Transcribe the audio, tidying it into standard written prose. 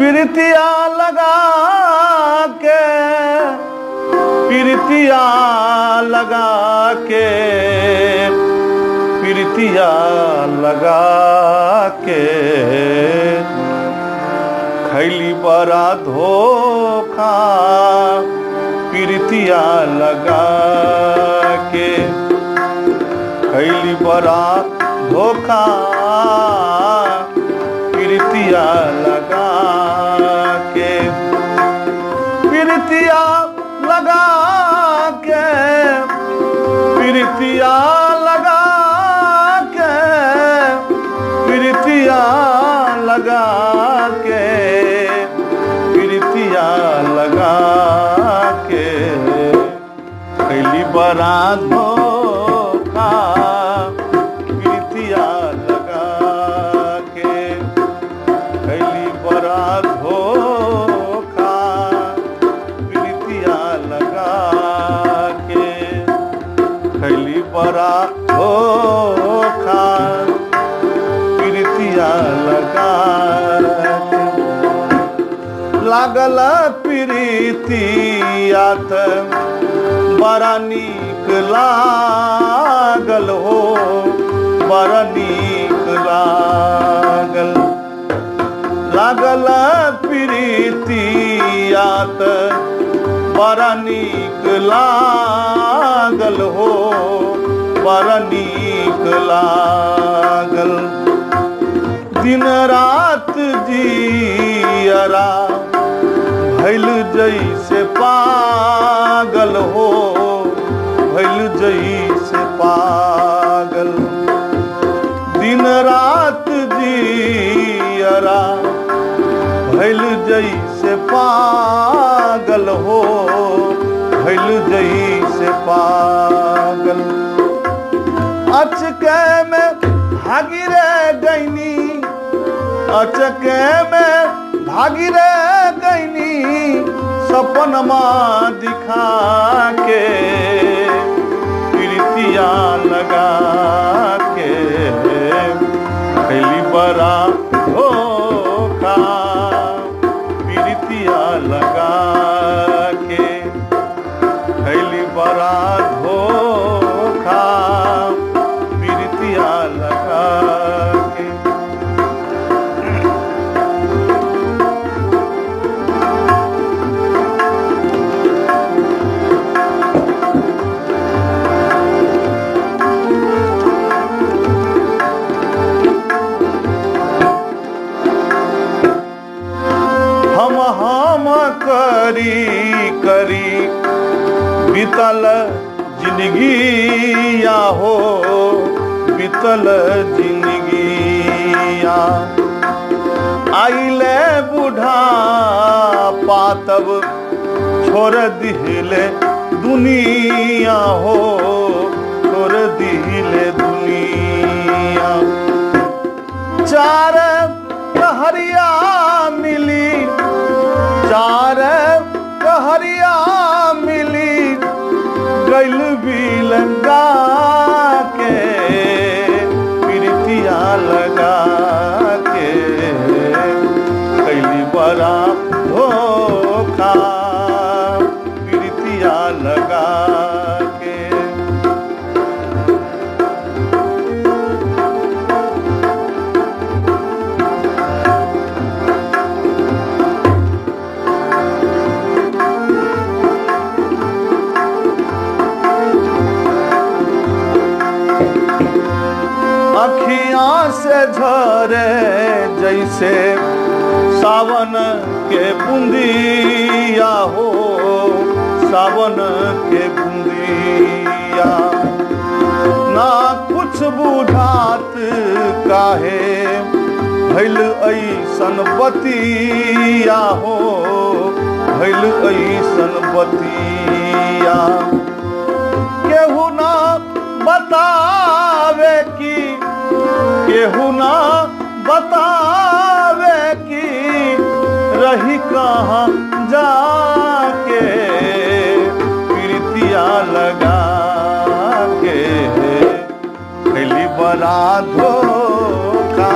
प्रीतिया लगा के, प्रीतिया लगा के, प्रीतिया लगा के खैली बड़ा धोखा, प्रीतिया लगा के खैली बड़ा धोखा, प्रीतिया लगा के, प्रीतिया लगा के, प्रीतिया लगा के, प्रीतिया लगा के, प्रीतिया लगा के खैली बड़ा धोखा, प्रीतिया लगा के खैली बड़ा धोखा, प्रीतिया लगा के खैली बड़ा धोखा, प्रीतिया लगा के लागल प्रीतिया त बड़ा नीक लागल हो, बड़ा नीक लागल, लागल प्रीतिया त बड़ा नीक लागल हो, बड़ा नीक लागल, दिन रात जियरा भइल जैसे पागल हो, भइल जैसे पागल, दिन रात जियरा भइल जैसे पागल हो, भइल जैसे पागल, अचके में भागी रे गईनी, अचके में भागी रे गईनी, सपनमा दिखा के प्रीतिया लगा के खैली बड़ा धोखा, प्रीतिया लगा के खैली बड़ा धोखा, प्रीतिया लगा के हम करी करी बीतल जिंदगिया हो, बीतल जिंदगिया आइले बूढ़ा पातब छोड़ दिले दुनिया हो, छोड़ दिले दुनिया, चार कहरिया मिली, चार कहरिया मिली, गैल भी लगा के प्रीतिया लगा के खैली बड़ा धोखा, प्रीतिया लगा के अखियां से झरे जैसे सावन के बूंदिया हो, सावन के बूंदिया, ना कुछ बुझात काहे भइल ऐसन बतिया हो, भइल ऐसन बतिया, केहू ना बतावे की, केहू ना बतावे की रही कहाँ जाके प्रीतिया लगा के खैली बड़ा धोखा।